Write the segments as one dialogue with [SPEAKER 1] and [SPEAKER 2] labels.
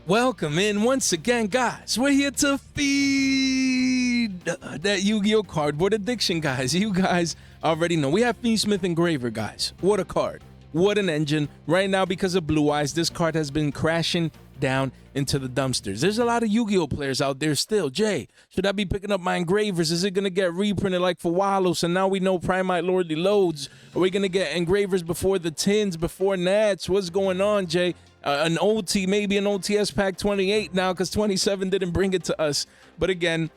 [SPEAKER 1] Welcome in once again, guys. We're here to feed that Yu-Gi-Oh cardboard addiction, guys. You guys already know. We have Fiendsmith Engraver, guys. What a card. What an engine. Right now, because of Blue Eyes, this card has been crashing down into the dumpsters. There's a lot of Yu-Gi-Oh players out there still. Jay, should I be picking up my Engravers? Is it going to get reprinted like for Wallows? And now we know Primite Lordly loads. Are we going to get Engravers before the tins, before Nats? What's going on, Jay? An OT, maybe an OTS pack 28 now because 27 didn't bring it to us. But again,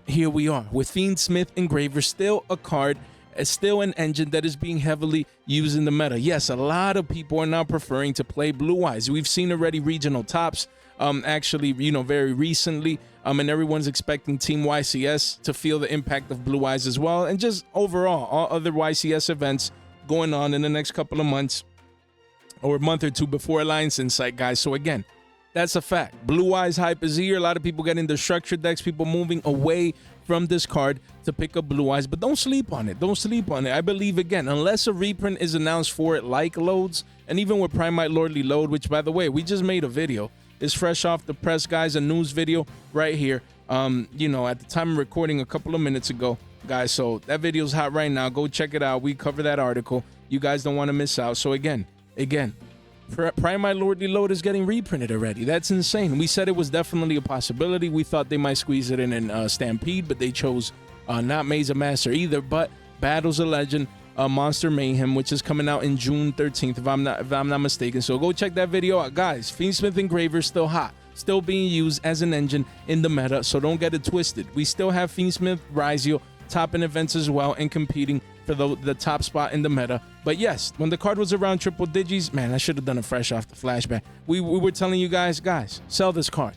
[SPEAKER 1] here we are with Fiendsmith Engraver, still a card, still an engine that is being heavily used in the meta. Yes, a lot of people are now preferring to play Blue Eyes. We've seen already regional tops, actually, very recently, and everyone's expecting Team YCS to feel the impact of Blue Eyes as well, and just overall, all other YCS events going on in the next couple of months or a month or two before Alliance Insight, guys. So again, that's a fact. Blue Eyes hype is here. A lot of people getting the structured decks, people moving away from this card to pick up Blue Eyes, but don't sleep on it. Don't sleep on it. I believe, again, unless a reprint is announced for it, like loads, and even with Primite Lordly load, which, by the way, we just made a video. It's fresh off the press, guys, a news video right here. At the time of recording a couple of minutes ago, guys. So that video's hot right now. Go check it out. We cover that article. You guys don't want to miss out. So again, Primite Lordly load is getting reprinted already. That's insane. We said it was definitely a possibility. We thought they might squeeze it in Stampede, but they chose not Maze of Master either, but Battles of Legend, Monster Mayhem, which is coming out in June 13th, if I'm not mistaken. So go check that video out, guys. Fiendsmith Engraver is still hot, still being used as an engine in the meta, so don't get it twisted. We still have Fiendsmith Raizo topping events as well and competing for the top spot in the meta. But yes, when the card was around triple digis, man, I should have done it fresh off the flashback. We were telling you guys, sell this card.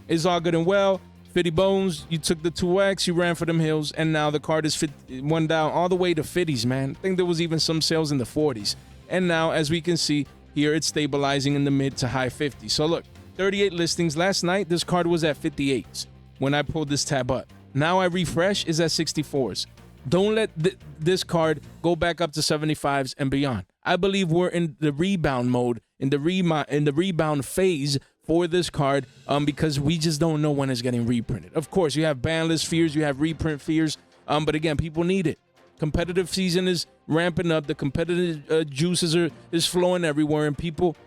[SPEAKER 1] It's all good and well. 50 bones, you took the 2x, you ran for them hills, and now the card is one down all the way to 50s, man. I think there was even some sales in the 40s. And now, as we can see here, it's stabilizing in the mid to high 50s. So look, 38 listings. Last night, this card was at 58s when I pulled this tab up. Now I refresh, is at 64s. Don't let this card go back up to 75s and beyond. I believe we're in the rebound mode, in the rebound phase for this card, because we just don't know when it's getting reprinted. Of course, you have banlist fears, you have reprint fears, but again, people need it. Competitive season is ramping up. The competitive juices is flowing everywhere, and people,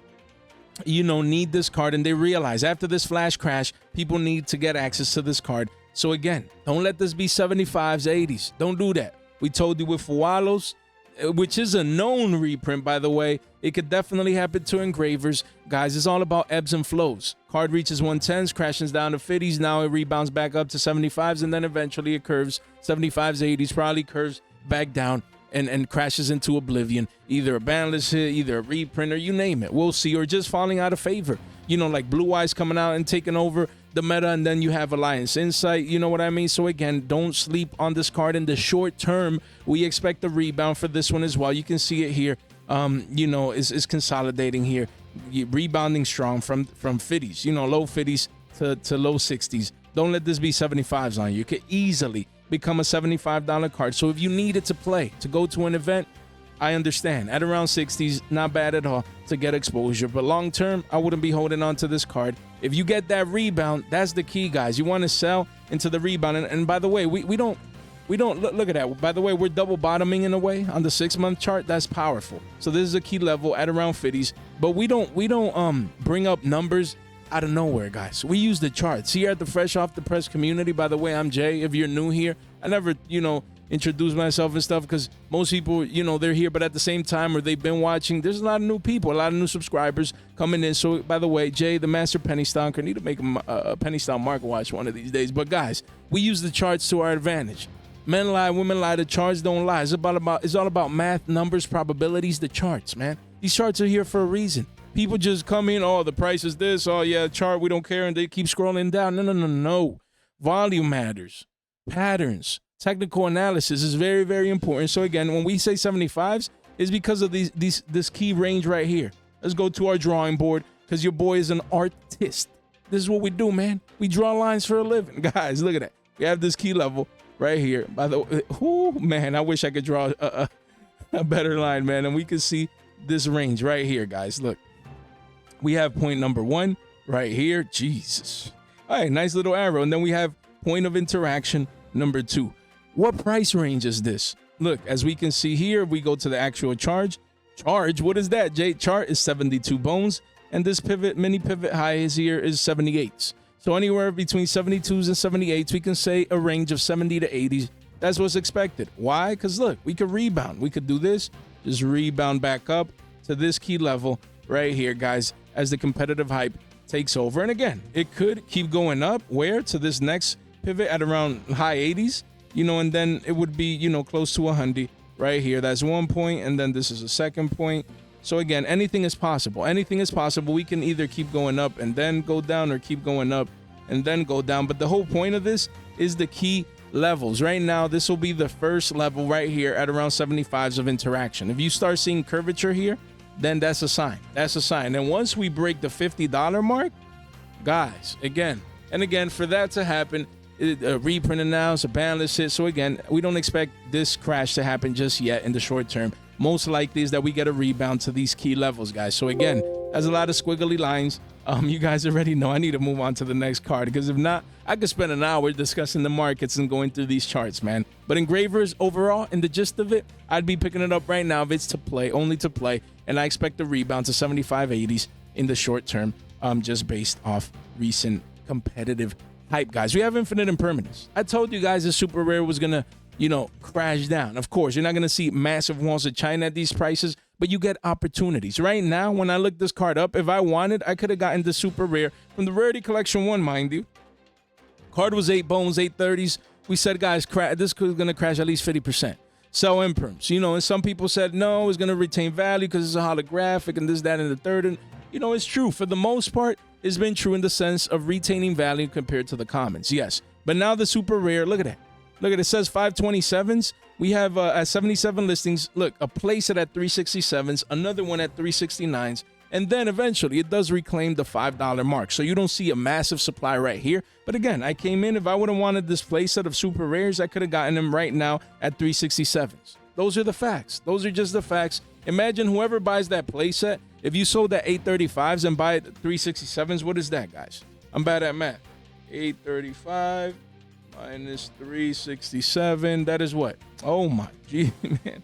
[SPEAKER 1] need this card, and they realize after this flash crash, people need to get access to this card. So again, don't let this be 75s, 80s. Don't do that. We told you with Wallows, which is a known reprint, by the way. It could definitely happen to Engravers. Guys, it's all about ebbs and flows. Card reaches 110s, crashes down to 50s. Now it rebounds back up to 75s, and then eventually it curves 75s, 80s, probably curves back down and crashes into oblivion. Either a banlist hit, either a reprint, or you name it. We'll see. Or just falling out of favor. Like Blue Eyes coming out and taking over the meta, and then you have Alliance Insight, you know what I mean? So again, don't sleep on this card in the short term. We expect a rebound for this one as well. You can see it here, is consolidating here, rebounding strong from 50s, low 50s to low 60s. Don't let this be 75s on you. It could easily become a $75 card. So if you need it to play, to go to an event, I understand. At around 60s, not bad at all to get exposure. But long term, I wouldn't be holding on to this card. If you get that rebound, that's the key, guys. You want to sell into the rebound. And by the way, we don't look at that. By the way, we're double bottoming in a way on the 6-month chart. That's powerful. So this is a key level at around 50s. But we don't bring up numbers out of nowhere, guys. We use the charts here at the Fresh Off the Press community. By the way, I'm Jay. If you're new here, I never introduce myself and stuff because most people, they're here, but at the same time, or they've been watching, there's a lot of new people, a lot of new subscribers coming in. So by the way, Jay, the master penny stonker, need to make a penny stock market watch one of these days. But guys, we use the charts to our advantage. Men lie, women lie, the charts don't lie. It's all about math, numbers, probabilities, the charts, man. These charts are here for a reason. People just come in, the price is this, chart, we don't care, and they keep scrolling down. No. Volume matters. Patterns. Technical analysis is very, very important. So again, when we say 75s, it's because of this key range right here. Let's go to our drawing board because your boy is an artist. This is what we do, man. We draw lines for a living. Guys, look at that. We have this key level right here. By the way, man, I wish I could draw a better line, man. And we can see this range right here, guys. Look, we have point number 1, right here. Jesus. All right, nice little arrow. And then we have point of interaction number 2. What price range is this? Look, as we can see here, we go to the actual charge. Charge, what is that, Jay? Chart is 72 bones. And this pivot, mini pivot high is here is 78s. So anywhere between 72s and 78s, we can say a range of 70 to 80s. That's what's expected. Why? Because look, we could rebound. We could do this, just rebound back up to this key level right here, guys, as the competitive hype takes over. And again, it could keep going up. Where? To this next pivot at around high 80s, you know, and then it would be, you know, close to 100 right here. That's 1 point. And then this is a second point. So again, anything is possible. Anything is possible. We can either keep going up and then go down, or keep going up and then go down. But the whole point of this is the key levels. Right now, this will be the first level right here at around 75s of interaction. If you start seeing curvature here, then that's a sign. That's a sign. And once we break the $50 mark, guys, again and again, for that to happen, a reprint announced, a ban list hit. So again, we don't expect this crash to happen just yet in the short term. Most likely is that we get a rebound to these key levels, guys. So again, there's a lot of squiggly lines. You guys already know I need to move on to the next card, because if not, I could spend an hour discussing the markets and going through these charts, man. But Engravers overall, in the gist of it, I'd be picking it up right now if it's to play, only to play. And I expect a rebound to 75, 80s in the short term, just based off recent competitive hype, guys. We have infinite impermanence. I told you guys the super rare was going to, you know, crash down. Of course, you're not going to see massive walls of China at these prices, but you get opportunities. Right now, when I look this card up, if I wanted, I could have gotten the super rare from the Rarity Collection 1, mind you. Card was 8 bones, 830s. We said, guys, this is going to crash at least 50%. Sell imperms, you know, and some people said, no, it's going to retain value because it's a holographic and this, that, and the third. And, you know, it's true. For the most part, it's been true in the sense of retaining value compared to the commons. Yes. But now the super rare, look at that. Look at it, says 527s. We have at 77 listings. Look, a playset at 367s, another one at 369s, and then eventually it does reclaim the $5 mark. So you don't see a massive supply right here. But again, I came in, if I would have wanted this playset of super rares, I could have gotten them right now at 367s. Those are the facts. Those are just the facts. Imagine whoever buys that playset, if you sold at 835s and buy it at 367s, what is that, guys? I'm bad at math. 835 minus 367, that is what? Oh my gee, man.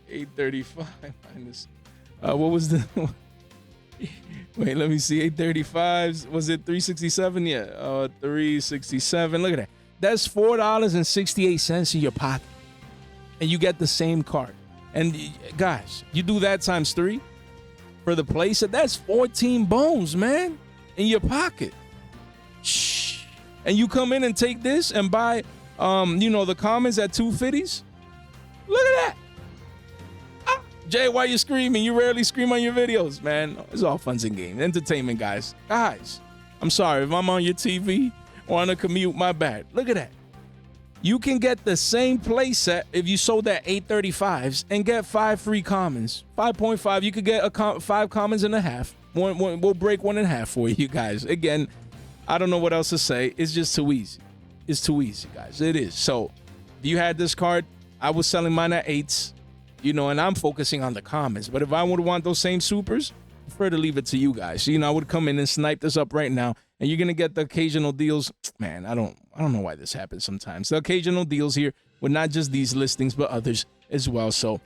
[SPEAKER 1] 835 minus what was the wait, let me see. 835s, was it 367? Yeah, 367. Look at that. That's $4.68 in your pocket, and you get the same card. And guys, you do that times 3 for the playset, that's 14 bones, man, in your pocket. Shh. And you come in and take this and buy, you know, the commons at 250s. Look at that. Ah, Jay, why you screaming? You rarely scream on your videos, man. It's all fun and games. Entertainment, guys. Guys, I'm sorry if I'm on your TV or on a commute, my bad. Look at that. You can get the same playset if you sold at 835s and get 5 free commons. 5.5, you could get 5 commons and a half. We'll break 1 in half for you guys. Again, I don't know what else to say. It's just too easy. It's too easy, guys. It is. So if you had this card, I was selling mine at 8s, you know, and I'm focusing on the commons. But if I would want those same supers, I prefer to leave it to you guys. You know, I would come in and snipe this up right now, and you're going to get the occasional deals. Man, I don't know why this happens sometimes. The occasional deals here with not just these listings, but others as well. So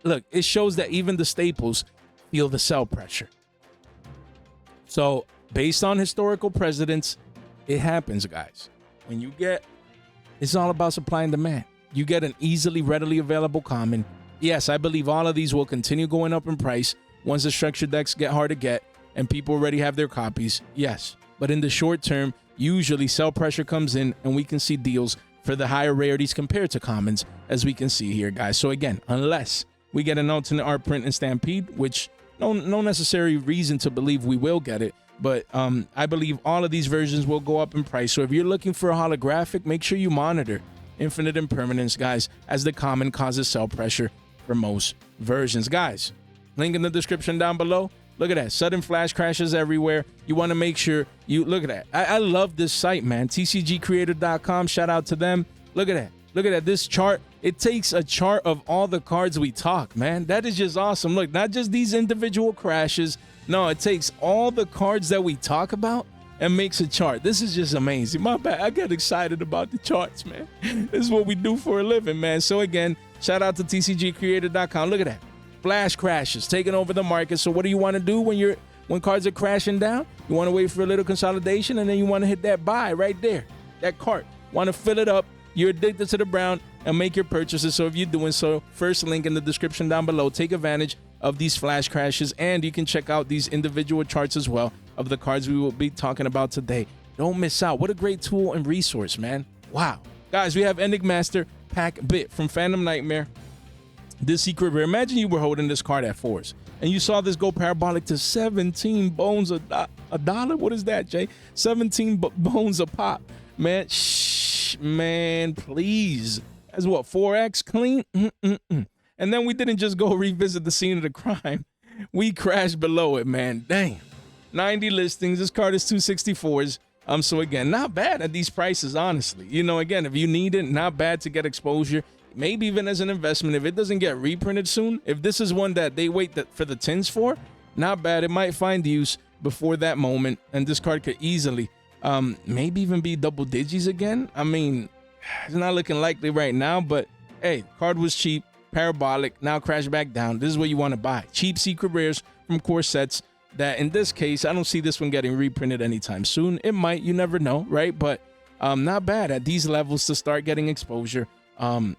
[SPEAKER 1] look, it shows that even the staples feel the sell pressure. So based on historical precedents, it happens, guys. When you get, it's all about supply and demand. You get an easily, readily available common. Yes, I believe all of these will continue going up in price once the structured decks get hard to get and people already have their copies. Yes, but in the short term, usually sell pressure comes in and we can see deals for the higher rarities compared to commons, as we can see here, guys. So again, unless we get an alternate art print in Stampede, which no necessary reason to believe we will get it, but I believe all of these versions will go up in price. So if you're looking for a holographic, make sure you monitor infinite impermanence, guys, as the common causes sell pressure for most versions. Guys, link in the description down below. Look at that. Sudden flash crashes everywhere. You want to make sure you look at that. I love this site, man. TCGcreator.com. Shout out to them. Look at that. Look at that. This chart. It takes a chart of all the cards we talk, man. That is just awesome. Look, not just these individual crashes. No, it takes all the cards that we talk about and makes a chart. This is just amazing. My bad. I get excited about the charts, man. This is what we do for a living, man. So again, shout out to tcgcreator.com. Look at that. Flash crashes taking over the market. So what do you want to do when cards are crashing down? You want to wait for a little consolidation, and then you want to hit that buy right there. That cart. Want to fill it up. You're addicted to the brown and make your purchases. So if you're doing so, first link in the description down below. Take advantage of these flash crashes, and you can check out these individual charts as well of the cards we will be talking about today. Don't miss out. What a great tool and resource, man. Wow. Guys, we have Enigmaster Packbit from Phantom Nightmare. This secret rare. Imagine you were holding this card at fours and you saw this go parabolic to 17 bones a dollar. What is that, Jay? 17 bones a pop. Man, man, please. That's what, 4x clean? And then we didn't just go revisit the scene of the crime. We crashed below it, man. Damn. 90 listings. This card is 264s. So again, not bad at these prices, honestly. You know, again, if you need it, not bad to get exposure. Maybe even as an investment, if it doesn't get reprinted soon, if this is one that they wait for the tins for, not bad. It might find use before that moment, and this card could easily maybe even be double digits again. I mean, it's not looking likely right now, but hey, card was cheap, parabolic, now crash back down. This is what you want to buy. Cheap secret rares from core sets that, in this case, I don't see this one getting reprinted anytime soon. It might, you never know, right? But not bad at these levels to start getting exposure.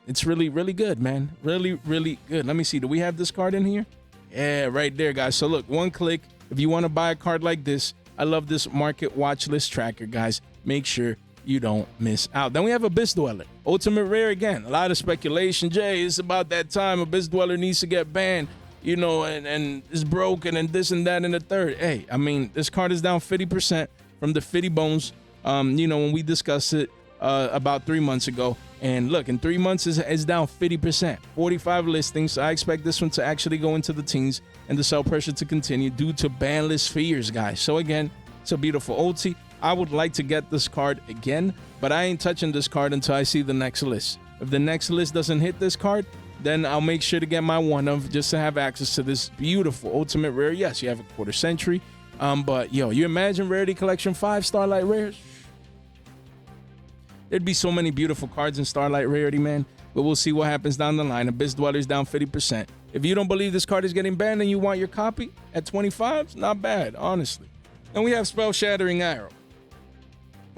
[SPEAKER 1] It's really, really good, man. Really, really good. Let me see. Do we have this card in here? Yeah, right there, guys. So look, one click. If you want to buy a card like this, I love this market watch list tracker, guys. Make sure you don't miss out. Then we have Abyss Dweller. Ultimate rare again. A lot of speculation. Jay, it's about that time. Abyss Dweller needs to get banned, you know, and is broken and this and that and the third. Hey, I mean, this card is down 50% from the 50 bones, you know, when we discussed it about 3 months ago. And look, in 3 months is down 50%, 45 listings. So I expect this one to actually go into the teens and the sell pressure to continue due to banless fears, guys. So again, it's a beautiful ulti. I would like to get this card again, but I ain't touching this card until I see the next list. If the next list doesn't hit this card, then I'll make sure to get my one of just to have access to this beautiful ultimate rare. Yes, you have a quarter century, but yo, you imagine Rarity Collection 5 Starlight rares? There'd be so many beautiful cards in Starlight Rarity, man. But we'll see what happens down the line. Abyss Dweller's down 50%. If you don't believe this card is getting banned and you want your copy at 25, not bad, honestly. And we have Spell Shattering Arrow.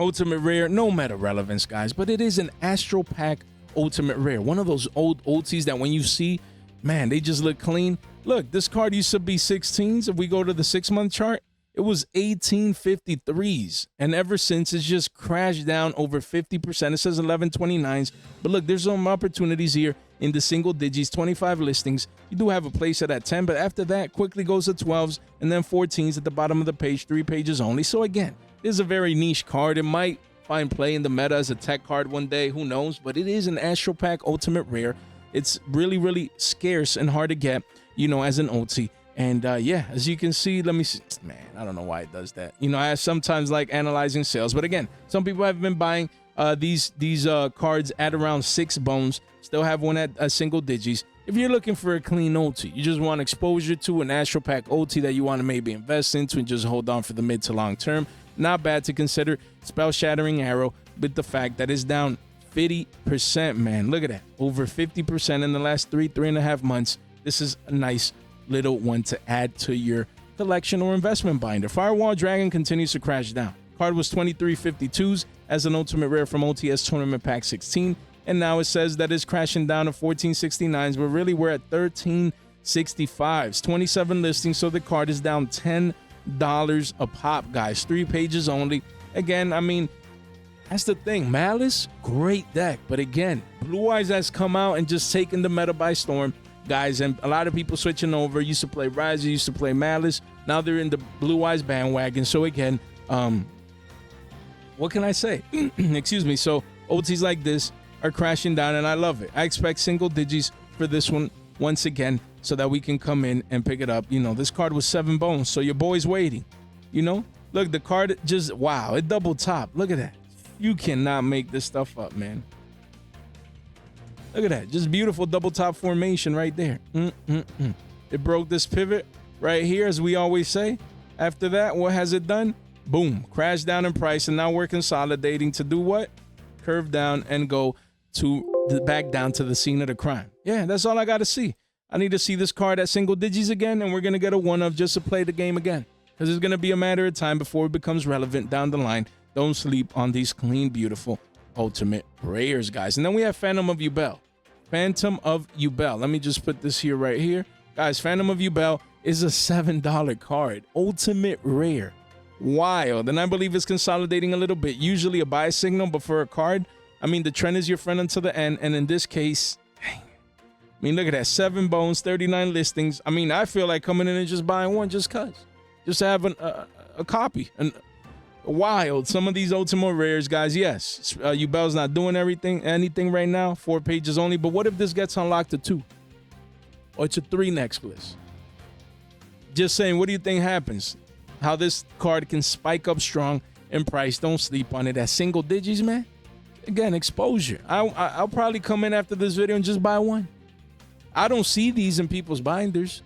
[SPEAKER 1] Ultimate rare, no meta relevance, guys, but it is an Astral Pack ultimate rare. One of those old ultis that when you see, man, they just look clean. Look, this card used to be 16s. If we go to the 6-month chart, it was 1853s, and ever since it's just crashed down over 50%. It says 1129s, but look, there's some opportunities here in the single digits, 25 listings. You do have a place at 10, but after that quickly goes to 12s and then 14s at the bottom of the page, 3 pages only. So again, this is a very niche card. It might find play in the meta as a tech card one day, who knows, but it is an Astral Pack ultimate rare. It's really, really scarce and hard to get, you know, as an ulti. And yeah, as you can see, let me see, man, I don't know why it does that. You know, I sometimes like analyzing sales, but again, some people have been buying these cards at around 6 bones, still have one at single digits. If you're looking for a clean ulti, you just want exposure to an Astral Pack ulti that you want to maybe invest into and just hold on for the mid to long term, not bad to consider. Spell Shattering Arrow, with the fact that it's down 50%, man. Look at that, over 50% in the last 3.5 months. This is a nice little one to add to your collection or investment binder. Firewall Dragon continues to crash down. Card was 2352s as an ultimate rare from OTS Tournament Pack 16, and now it says that it's crashing down to 1469s, but really we're at 1365s. 27 listings, so the card is down $10 a pop, guys. 3 pages only. Again, I mean, that's the thing. Malice, great deck, but again, Blue Eyes has come out and just taken the meta by storm, guys, and a lot of people switching over. Used to play Riser, used to play Malice. Now they're in the Blue Eyes bandwagon. So again, what can I say? Excuse me. So OTs like this are crashing down, and I love it. I expect single digits for this one once again, so that we can come in and pick it up. You know, this card was 7 bones, so your boy's waiting. You know, look, the card just, wow, it double top. Look at that. You cannot make this stuff up, man. Look at that. Just beautiful double top formation right there. It broke this pivot right here, as we always say. After that, what has it done? Boom, crash down in price, and now we're consolidating to do what? Curve down and go to back down to the scene of the crime. Yeah, that's all I got to see. I need to see this card at single digits again, and we're going to get a one of just to play the game again, because it's going to be a matter of time before it becomes relevant down the line. Don't sleep on these clean, beautiful ultimate rares, guys. And then we have Phantom of Yubel. Phantom of Yubel. Let me just put this here right here. Guys, Phantom of Yubel is a $7 card. Ultimate rare. Wild. And I believe it's consolidating a little bit. Usually a buy signal, but for a card, I mean, the trend is your friend until the end. And in this case, dang. I mean, look at that. 7 bones, 39 listings. I mean, I feel like coming in and just buying one just because. Just having a copy. And wild. Some of these ultimate rares, guys. Yes, Yubel's not doing anything right now. 4 pages only. But what if this gets unlocked to 2? Or to 3 next list? Just saying, what do you think happens? How this card can spike up strong in price. Don't sleep on it at single digits, man. Again, exposure. I'll probably come in after this video and just buy one. I don't see these in people's binders.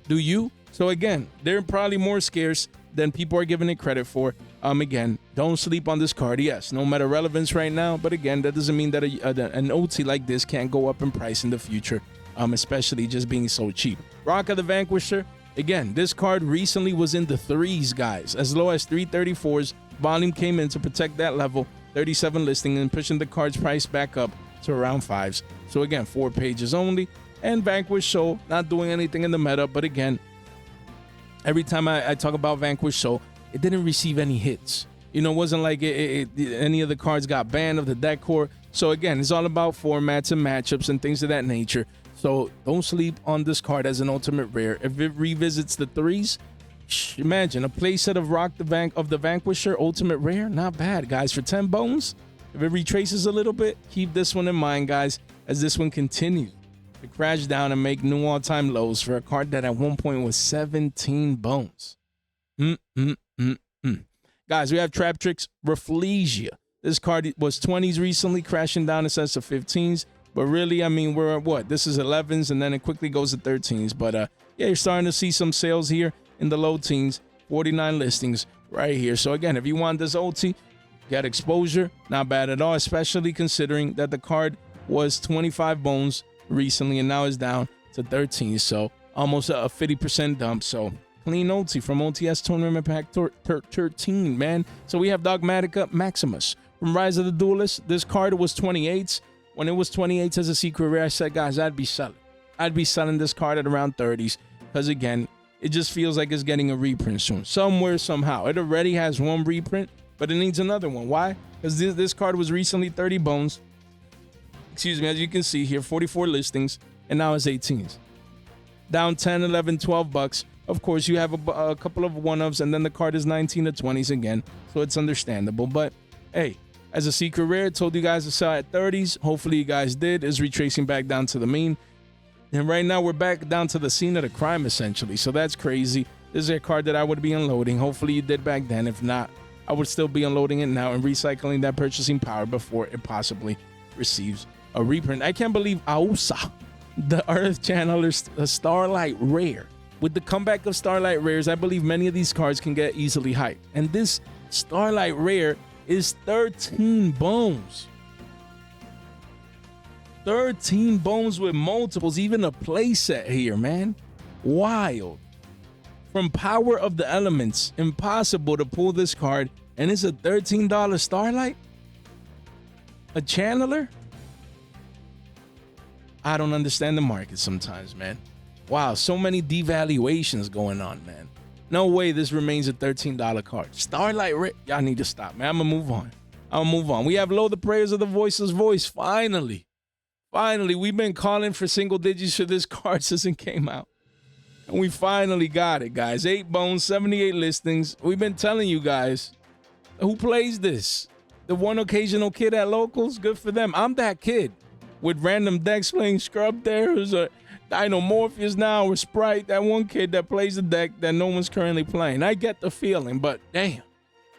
[SPEAKER 1] Do you? So again, they're probably more scarce than people are giving it credit for. Again, don't sleep on this card. Yes, no matter relevance right now, but again, that doesn't mean that an OT like this can't go up in price in the future, especially just being so cheap. Rock of the Vanquisher. Again, this card recently was in the 3s, guys, as low as 334s. Volume came in to protect that level. 37 listing and pushing the card's price back up to around 5s. So again, 4 pages only. And Vanquish Soul, not doing anything in the meta, but again, every time I talk about Vanquish Soul, it didn't receive any hits. You know, it wasn't like any of the cards got banned of the deck core. So again, it's all about formats and matchups and things of that nature. So don't sleep on this card as an ultimate rare. If it revisits the 3s, imagine a playset of Rock the Vanquisher ultimate rare. Not bad, guys. For 10 bones, if it retraces a little bit, keep this one in mind, guys, as this one continues to crash down and make new all-time lows for a card that at one point was 17 bones. Guys, we have Trap Tricks Rafflesia. This card was 20s recently, crashing down in sense of 15s. But really, I mean, we're at what? This is 11s, and then it quickly goes to 13s. But yeah, you're starting to see some sales here in the low teens. 49 listings right here. So again, if you want this OT, get exposure. Not bad at all, especially considering that the card was 25 bones recently and now is down to 13. So almost a 50% dump. So clean OT from OTS Tournament Pack 13, man. So we have Dogmatika Maximus from Rise of the Duelist. This card was 28s. When it was 28s as a secret rare, I said, guys, I'd be selling this card at around 30s. Because again, it just feels like it's getting a reprint soon. Somewhere, somehow. It already has one reprint, but it needs another one. Why? Because this card was recently 30 bones. Excuse me, as you can see here, 44 listings, and now it's 18s. Down 10, 11, 12 bucks. Of course, you have a couple of one-ups, and then the card is 19 to 20s again, so it's understandable. But, hey, as a secret rare, told you guys to sell at 30s. Hopefully you guys did. Is retracing back down to the mean. And right now we're back down to the scene of the crime, essentially. So that's crazy. This is a card that I would be unloading. Hopefully you did back then. If not, I would still be unloading it now and recycling that purchasing power before it possibly receives a reprint. I can't believe Aussa, the Earth Channeler Starlight Rare. With the comeback of Starlight Rares, I believe many of these cards can get easily hyped. And this Starlight Rare is 13 bones. 13 bones with multiples, even a playset here, man. Wild. From Power of the Elements, impossible to pull this card, and it's a $13 Starlight? A Channeler? I don't understand the market sometimes, man. Wow, so many devaluations going on, man. No way this remains a $13 card. Starlight Rare. Y'all need to stop, man. I'm going to move on. We have Low the Prayers of the Voiceless Voice. Finally, we've been calling for single digits for this card since it came out. And we finally got it, guys. 8 bones, 78 listings. We've been telling you guys. Who plays this? The one occasional kid at locals? Good for them. I'm that kid with random decks playing Scrub there. Who's a Dino Morpheus now or Sprite. That one kid that plays the deck that no one's currently playing. I get the feeling, but damn.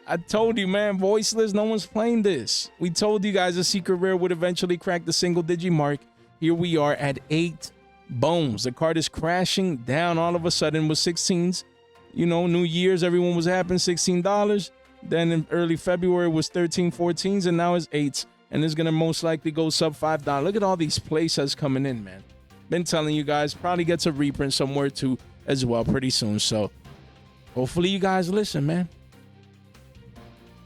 [SPEAKER 1] I told you, man, Voiceless, no one's playing this. We told you guys a secret rare would eventually crack the single digit mark. Here we are at 8 bones. The card is crashing down all of a sudden with 16s. You know, New Year's, everyone was happy, $16. Then in early February was 13, 14s, and now it's 8s. And it's going to most likely go sub $5. Look at all these play sets coming in, man. Been telling you guys, probably gets a reprint somewhere too as well pretty soon. So hopefully you guys listen, man.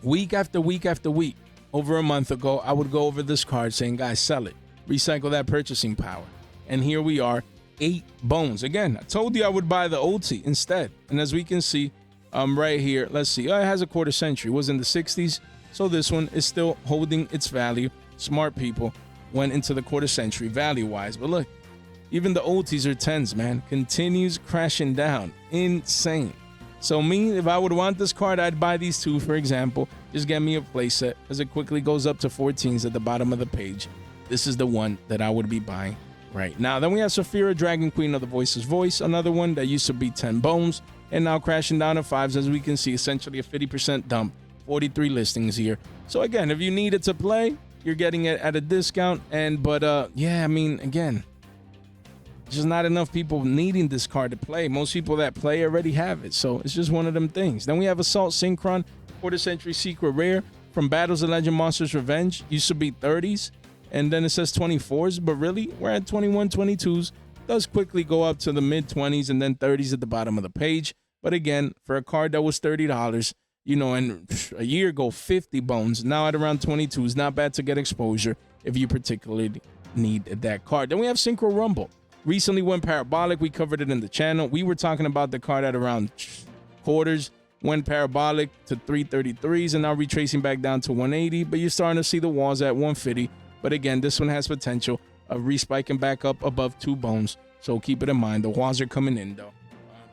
[SPEAKER 1] Week after week after week, over a month ago, I would go over this card saying, guys, sell it. Recycle that purchasing power. And here we are, 8 bones. Again, I told you I would buy the OT instead. And as we can see right here, let's see. Oh, it has a quarter century. It was in the 60s. So this one is still holding its value. Smart people went into the quarter century value-wise. But look, even the OTs are 10s, man. Continues crashing down. Insane. So me, if I would want this card, I'd buy these 2, for example. Just get me a playset, as it quickly goes up to 14s at the bottom of the page. This is the one that I would be buying right now. Then we have Saphira, Dragon Queen of the Voiceless Voice. Another one that used to be 10 bones and now crashing down to 5s, as we can see, essentially a 50% dump. 43 listings here. So again, if you need it to play, you're getting it at a discount. But yeah, I mean, again, just not enough people needing this card to play. Most people that play already have it. So it's just one of them things. Then we have Assault Synchron, quarter century secret rare from Battles of Legend Monsters Revenge. Used to be 30s. And then it says 24s. But really, we're at 21, 22s. Does quickly go up to the mid 20s and then 30s at the bottom of the page. But again, for a card that was $30, you know, and a year ago, 50 bones. Now at around 22 is not bad to get exposure if you particularly need that card. Then we have Synchro Rumble. Recently went parabolic. We covered it in the channel. We were talking about the card at around quarters. Went parabolic to 333s and now retracing back down to 180. But you're starting to see the walls at 150. But again, this one has potential of respiking back up above 2 bones. So keep it in mind. The walls are coming in, though.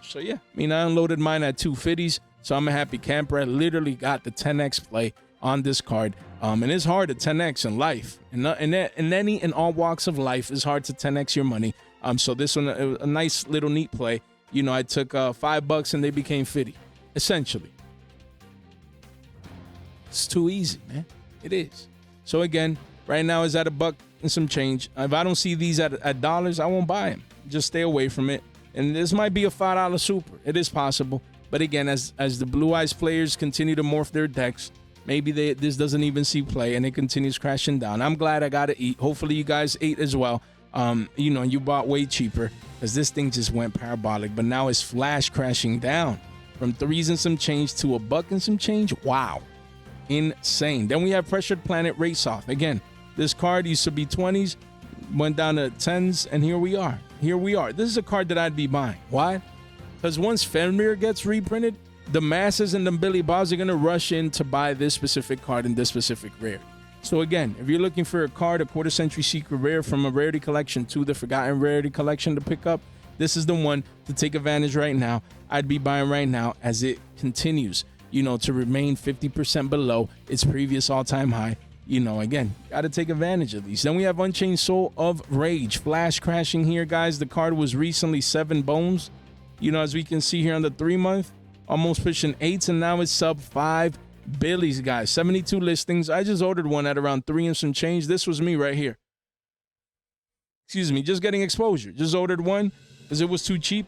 [SPEAKER 1] So yeah, I mean, I unloaded mine at 250s. So I'm a happy camper. I literally got the 10x play on this card. And it's hard to 10x in life. In all walks of life, it's hard to 10x your money. So this one, a nice little neat play. You know, I took $5 and they became 50, essentially. It's too easy, man. It is. So again, right now is at $1 and some change. If I don't see these at dollars, I won't buy them. Just stay away from it. And this might be a $5 super. It is possible. But again, as the Blue Eyes players continue to morph their decks, maybe this doesn't even see play and it continues crashing down. I'm glad I got to eat. Hopefully you guys ate as well. You know, you bought way cheaper because this thing just went parabolic. But now it's flash crashing down from 3s and some change to $1 and some change. Wow. Insane. Then we have Pressured Planet Wraitsoth. Again, this card used to be 20s, went down to 10s, and here we are. Here we are. This is a card that I'd be buying. Why? Because once Fenrir gets reprinted, the masses and the Billy Bobs are going to rush in to buy this specific card and this specific rare. So again, if you're looking for a card, a quarter century secret rare from a rarity collection to the forgotten rarity collection to pick up, this is the one to take advantage right now. I'd be buying right now as it continues, you know, to remain 50% below its previous all-time high. You know, again, got to take advantage of these. Then we have Unchained Soul of Rage. Flash crashing here, guys. The card was recently 7 bones. You know, as we can see here on the 3-month, almost pushing 8s, and now it's sub 5 billies, guys. 72 listings. I just ordered one at around 3 and some change. This was me right here. Excuse me, just getting exposure. Just ordered one because it was too cheap.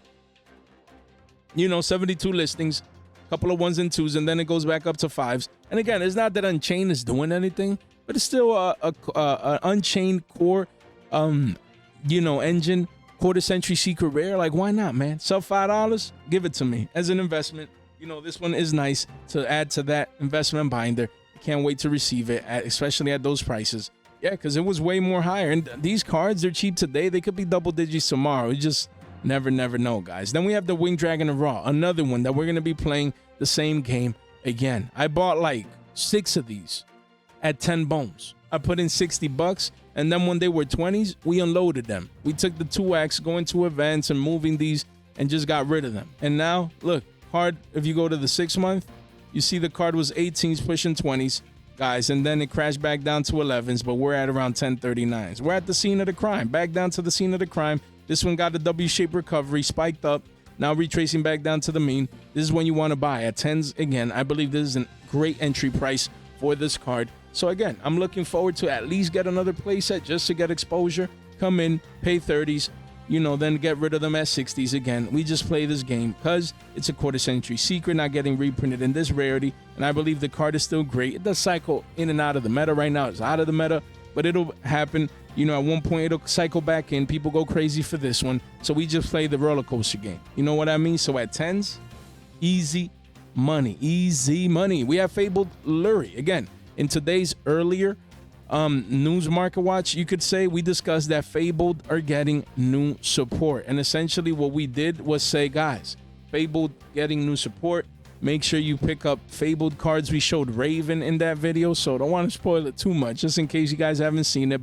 [SPEAKER 1] You know, 72 listings, a couple of 1s and 2s, and then it goes back up to 5s. And again, it's not that Unchained is doing anything, but it's still a Unchained core, you know, engine. Quarter century secret rare, like why not, man? Sub $5, give it to me as an investment. You know, this one is nice to add to that investment binder. Can't wait to receive it, especially at those prices. Yeah, because it was way more higher. And these cards, they're cheap today. They could be double digits tomorrow. You just never know, guys. Then we have the Winged Dragon of Ra, another one that we're going to be playing the same game again. I bought like 6 of these at 10 bones. I put in $60, and then when they were 20s, we unloaded them. We took the 2X, going to events and moving these, and just got rid of them. And now, look, card, if you go to the 6-month, you see the card was 18s pushing 20s, guys, and then it crashed back down to 11s, but we're at around 1039s. We're at the scene of the crime, back down to the scene of the crime. This one got a W-shaped recovery, spiked up, now retracing back down to the mean. This is when you want to buy at 10s again. I believe this is a great entry price for this card. So again, I'm looking forward to at least get another playset just to get exposure. Come in, pay 30s, then get rid of them at 60s again. We just play this game because it's a quarter century secret, not getting reprinted in this rarity. And I believe the card is still great. It does cycle in and out of the meta right now. It's out of the meta, but it'll happen. At one point it'll cycle back in. People go crazy for this one. So we just play the roller coaster game. You know what I mean? So at 10s, easy money. Easy money. We have Fabled Lurrie. Again, in today's earlier news market watch, you could say we discussed that Fabled are getting new support. And essentially what we did was say, guys, Fabled getting new support. Make sure you pick up Fabled cards. We showed Raven in that video, so don't want to spoil it too much, just in case you guys haven't seen it.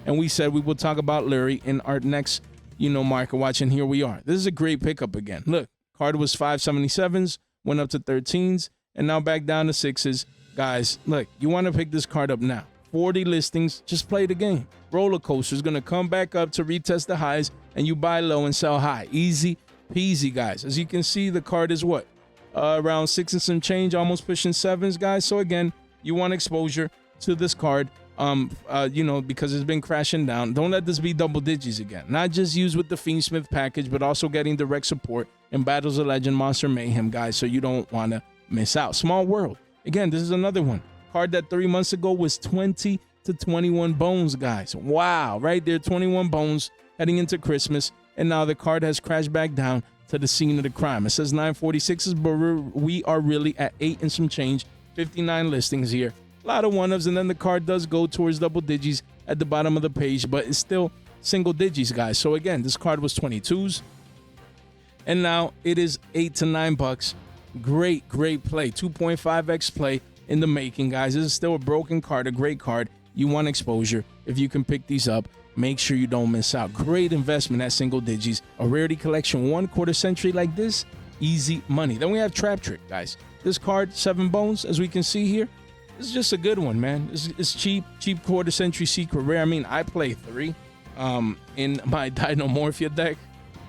[SPEAKER 1] And we said we will talk about Lurrie in our next, market watch, and here we are. This is a great pickup again. Look, card was 577s, went up to 13s, and now back down to 6s. Guys, look, you want to pick this card up now. 40 listings, just play the game. Roller coaster is going to come back up to retest the highs, and you buy low and sell high. Easy peasy, guys. As you can see, the card is what? Around 6 and some change, almost pushing 7s, guys. So again, you want exposure to this card, because it's been crashing down. Don't let this be double digits again. Not just used with the Fiendsmith package, but also getting direct support in Battles of Legend, Monster Mayhem, guys. So you don't want to miss out. Small World. Again, this is another one. Card that 3 months ago was 20 to 21 bones, guys. Wow, right there, 21 bones heading into Christmas. And now the card has crashed back down to the scene of the crime. It says 946s, but we are really at 8 and some change. 59 listings here. A lot of one-ofs, and then the card does go towards double digits at the bottom of the page, but it's still single digits, guys. So again, this card was 22s, and now it is $8 to $9. Great play. 2.5x play in the making, guys. This is still a broken card, a great card. You want exposure. If you can pick these up, make sure you don't miss out. Great investment at single digits. A rarity collection, 1/4 century like this, easy money. Then we have Trap Trick, guys. This card, 7 bones, as we can see here. This is just a good one, man. It's cheap 1/4 century secret rare. I mean, I play 3 in my Dinomorphia deck.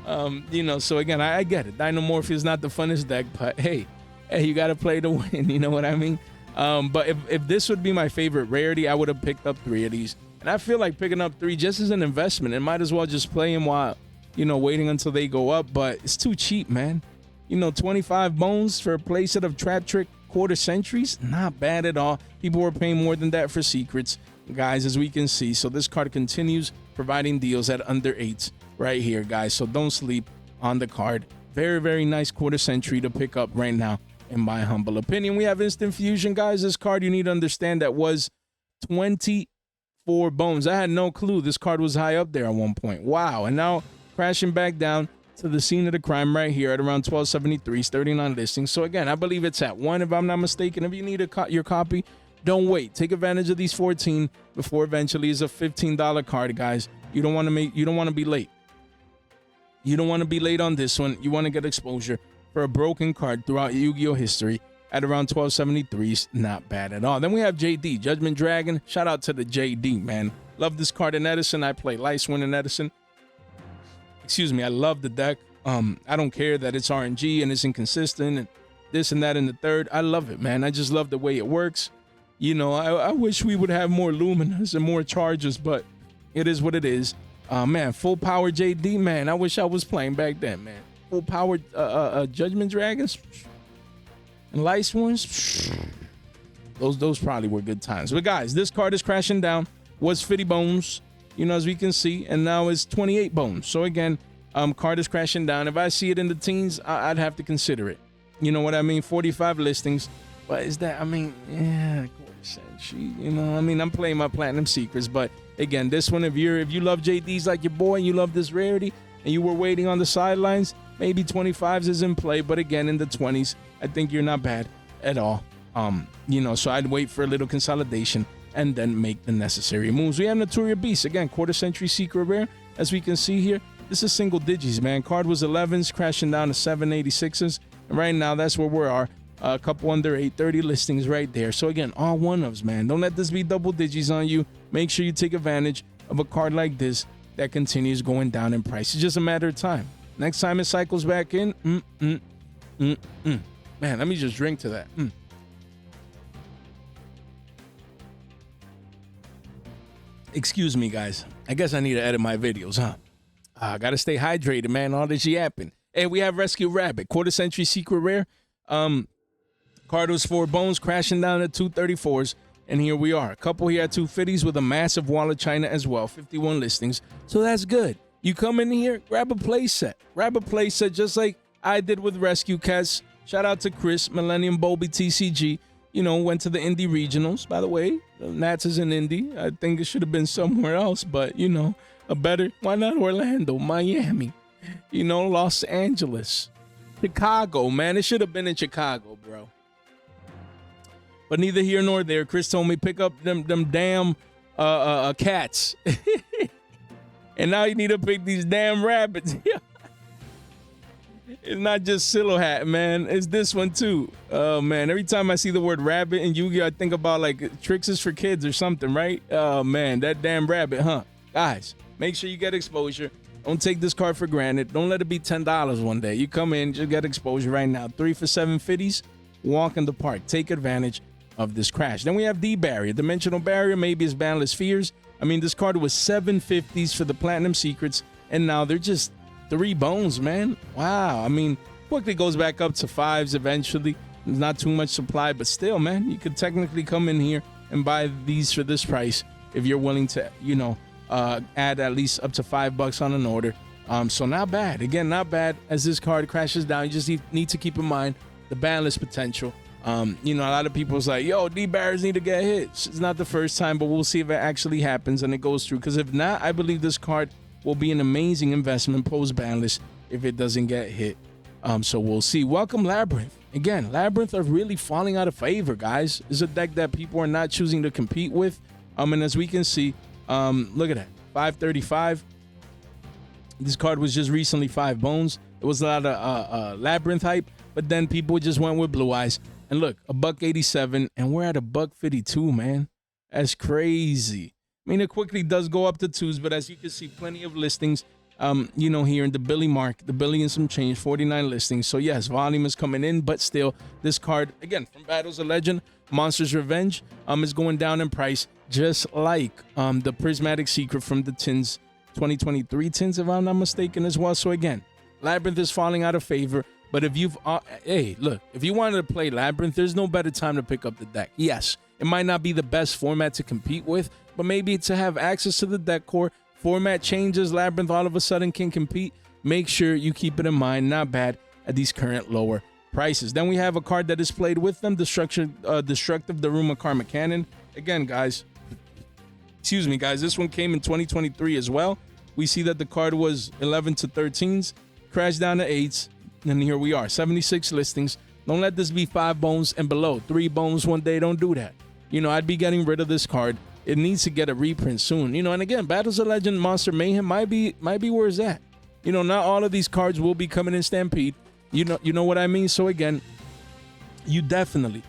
[SPEAKER 1] So again, I get it. Dinomorphia is not the funnest deck, but hey, you got to play to win. You know what I mean? But if this would be my favorite rarity, I would have picked up 3 of these. And I feel like picking up 3 just as an investment. It might as well just play them while, waiting until they go up. But it's too cheap, man. 25 bones for a playset of Trap Trick 1/4 centuries, not bad at all. People were paying more than that for secrets, guys, as we can see. So this card continues providing deals at under 8s right here, guys. So don't sleep on the card. Very nice 1/4 century to pick up right now, in my humble opinion. We have Instant Fusion, guys. This card, you need to understand, that was 24 bones. I had no clue this card was high up there at one point. Wow. And now crashing back down to the scene of the crime right here at around 1273s, 39 listings. So again, I believe it's at 1, if I'm not mistaken. If you need your copy, don't wait. Take advantage of these 14 before eventually it's a $15 card, guys. You don't want to be late. You don't want to be late on this one. You want to get exposure for a broken card throughout Yu-Gi-Oh history at around 1273s. Not bad at all. Then we have JD, Judgment Dragon. Shout out to the JD, man. Love this card in Edison. I play Lightswin in Edison. Excuse me, I love the deck. I don't care that it's RNG and it's inconsistent and this and that and the third. I love it, man. I just love the way it works. I wish we would have more Luminas and more charges, but it is what it is. Man, full power JD, man. I wish I was playing back then, man. Full power Judgment Dragons and Light Ones. Those probably were good times. But guys, this card is crashing down. Was 50 bones, as we can see, and now it's 28 bones. So again, card is crashing down. If I see it in the teens, I'd have to consider it. You know what I mean? 45 listings. But is that, yeah, I'm playing my Platinum Secrets. But again, this one, if you love JDs like your boy and you love this rarity and you were waiting on the sidelines, maybe 25s is in play. But again, in the 20s, I think you're not bad at all. So I'd wait for a little consolidation and then make the necessary moves. We have Naturia Beast, again, 1/4 century secret rare. As we can see here, this is single digits, man. Card was 11s, crashing down to 786s. And right now, that's where we are. A couple under 830 listings right there. So again, all one-ofs, man. Don't let this be double digits on you. Make sure you take advantage of a card like this that continues going down in price. It's just a matter of time. Next time it cycles back in, man, let me just drink to that. Excuse me, guys. I guess I need to edit my videos, huh? Gotta stay hydrated, man. All this yapping. Hey, we have Rescue Rabbit, quarter century secret rare. Card was 4 bones, crashing down at 234s. And here we are. A couple here at 250s with a massive wall of China as well. 51 listings. So that's good. You come in here, grab a play set. Grab a play set just like I did with Rescue Cats. Shout out to Chris, Millennium Bobby TCG. You know, went to the Indie Regionals. By the way, Nats is in Indy. I think it should have been somewhere else. But, you know, why not Orlando, Miami, you know, Los Angeles, Chicago, man. It should have been in Chicago, bro. But neither here nor there. Chris told me pick up them damn cats. And now you need to pick these damn rabbits. It's not just Silo Hat, man. It's this one too. Oh man, every time I see the word rabbit in Yu-Gi-Oh, I think about like tricks is for kids or something, right? Oh man, that damn rabbit, huh? Guys, make sure you get exposure. Don't take this card for granted. Don't let it be $10 one day. You come in, just get exposure right now. 3 for 7 fitties. Walk in the park. Take advantage of this crash. Then we have the barrier. Dimensional barrier, maybe it's Boundless Fears. I mean, this card was 750s for the Platinum Secrets, and now they're just 3 bones, man. Wow. I mean, quickly goes back up to 5s eventually. There's not too much supply, but still, man, you could technically come in here and buy these for this price if you're willing to, you know, add at least up to $5 on an order. So not bad. Again, not bad. As this card crashes down, you just need to keep in mind the boundless potential. You know, a lot of people's like, yo, D-barriers need to get hit. It's not the first time, but we'll see if it actually happens and it goes through. Because if not, I believe this card will be an amazing investment post-boundless if it doesn't get hit. So we'll see. Welcome, Labrynth. Again, Labrynth are really falling out of favor, guys. It's a deck that people are not choosing to compete with. And as we can see, look at that, 535. This card was just recently 5 bones. It was a lot of Labrynth hype, but then people just went with Blue Eyes. And look, $187, and we're at $152, man. That's crazy. I mean, it quickly does go up to 2s, but as you can see, plenty of listings. You know, here in the Billy mark, the Billy and some change, 49 listings. So yes, volume is coming in, but still, this card, again, from Battles of Legend, Monster's Revenge, is going down in price, just like the Prismatic Secret from the Tins, 2023 Tins, if I'm not mistaken, as well. So again, Labrynth is falling out of favor. But if you've, hey, look, if you wanted to play Labrynth, there's no better time to pick up the deck. Yes, it might not be the best format to compete with, but maybe to have access to the deck core. Format changes, Labrynth all of a sudden can compete. Make sure you keep it in mind. Not bad at these current lower prices. Then we have a card that is played with them, Destructive Daruma Karma Cannon. Again, guys, excuse me, guys, this one came in 2023 as well. We see that the card was 11 to 13s, crashed down to 8s. And here we are, 76 listings. Don't let this be 5 bones and below. 3 bones one day, don't do that. You know, I'd be getting rid of this card. It needs to get a reprint soon. You know, and again, Battles of Legend Monster Mayhem might be where it's at. You know, not all of these cards will be coming in Stampede. You know what I mean? So again, you definitely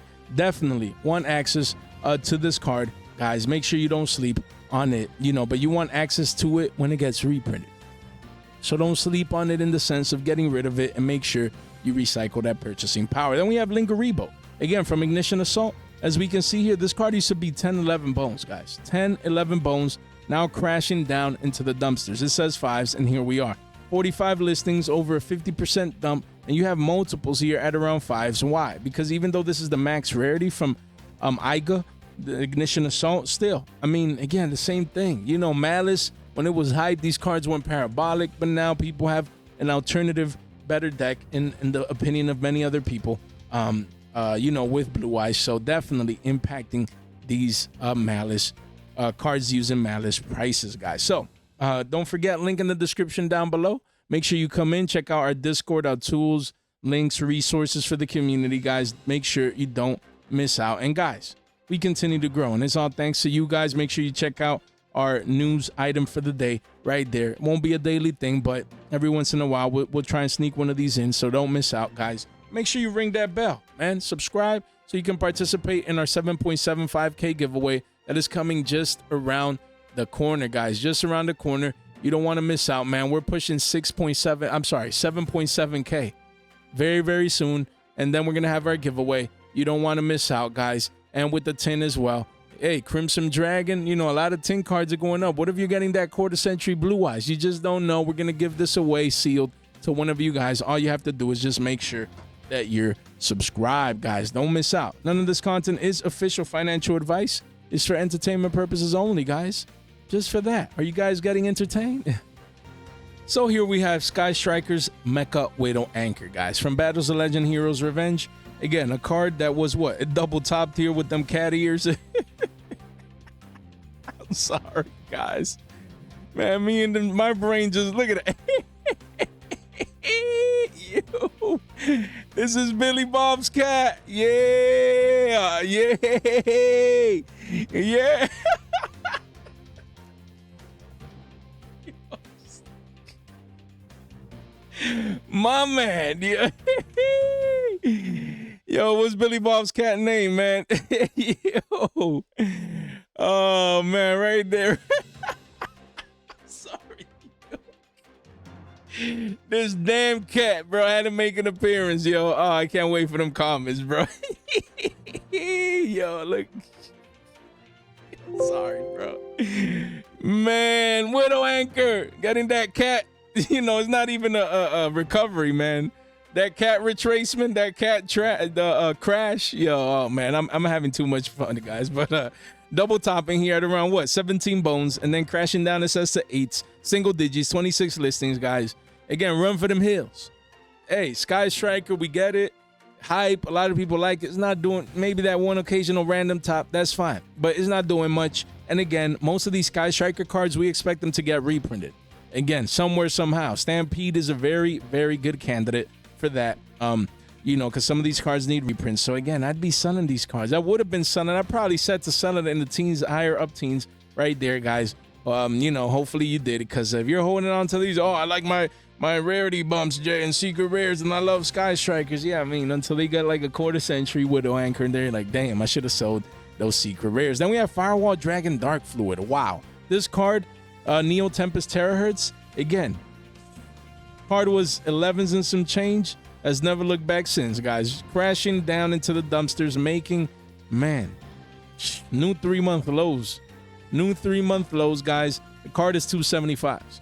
[SPEAKER 1] want access to this card. Guys, make sure you don't sleep on it, you know, but you want access to it when it gets reprinted. So don't sleep on it in the sense of getting rid of it, and make sure you recycle that purchasing power. Then we have Lingarebo. Again, from Ignition Assault. As we can see here, this card used to be 10, 11 bones, guys. 10, 11 bones, now crashing down into the dumpsters. It says 5s, and here we are. 45 listings, over a 50% dump, and you have multiples here at around 5s. Why? Because even though this is the max rarity from Iga, the Ignition Assault, still, I mean, again, the same thing. You know, Malice, when it was hyped, these cards went parabolic, but now people have an alternative, better deck in the opinion of many other people, you know, with Blue Eyes. So definitely impacting these Malice cards using Malice prices, guys. So don't forget, link in the description down below. Make sure you come in, check out our Discord, our tools, links, resources for the community, guys. Make sure you don't miss out. And guys, we continue to grow, and it's all thanks to you guys. Make sure you check out our news item for the day right there. It won't be a daily thing, but every once in a while we'll try and sneak one of these in, so don't miss out, guys. Make sure you ring that bell, man. Subscribe so you can participate in our 7.75K giveaway that is coming just around the corner, guys. Just around the corner. You don't want to miss out, man. We're pushing 7.7K very, very soon, and then we're gonna have our giveaway. You don't want to miss out, guys. And with the tin as well, Hey, Crimson Dragon, you know, a lot of tin cards are going up. What if you're getting that quarter century Blue Eyes? You just don't know. We're going to give this away sealed to one of you guys. All you have to do is just make sure that you're subscribed, guys. Don't miss out. None of this content is official financial advice. It's for entertainment purposes only, guys. Just for that. Are you guys getting entertained? So here we have Sky Striker's Mecha Widow Anchor, guys. From Battles of Legend Heroes Revenge. Again, a card that was what? A double top tier with them cat ears. I'm sorry, guys. Man, me and my brain just look at it. Yo, this is Billy Bob's cat. Yeah, yeah, yeah. My man, yeah. Yo, what's Billy Bob's cat name, man? Yo. Oh, man, right there. Sorry. This damn cat, bro, had to make an appearance, yo. Oh, I can't wait for them comments, bro. Yo, look. Sorry, bro. Man, Widow Anchor, getting that cat. You know, it's not even a recovery, man. That cat retracement, that cat crash. Yo, oh man, I'm having too much fun, guys. But double topping here at around what, 17 bones, and then crashing down it says to 8s, single digits, 26 listings, guys. Again, run for them hills. Hey, Sky Striker, we get it. Hype, a lot of people like it. It's not doing, maybe that one occasional random top, that's fine, but it's not doing much. And again, most of these Sky Striker cards, we expect them to get reprinted. Again, somewhere, somehow. Stampede is a very, very good candidate for that. You know, because some of these cards need reprints. So again, I'd be selling these cards. I would have been selling. I probably set to sell it in the teens, higher up teens, right there, guys. You know, hopefully you did it, because if you're holding on to these, oh, I like my rarity bumps, Jay, and secret rares, and I love Sky Strikers. Yeah, I mean, until they got like a quarter century Widow Anchor, and they're like, damn, I should have sold those secret rares. Then we have Firewall Dragon Darkfluid. Wow, this card. Neo Tempest Terahertz, again, card was 11s and some change, has never looked back since, guys. Crashing down into the dumpsters, making, man, new 3-month lows. New 3-month lows, guys. The card is 275s.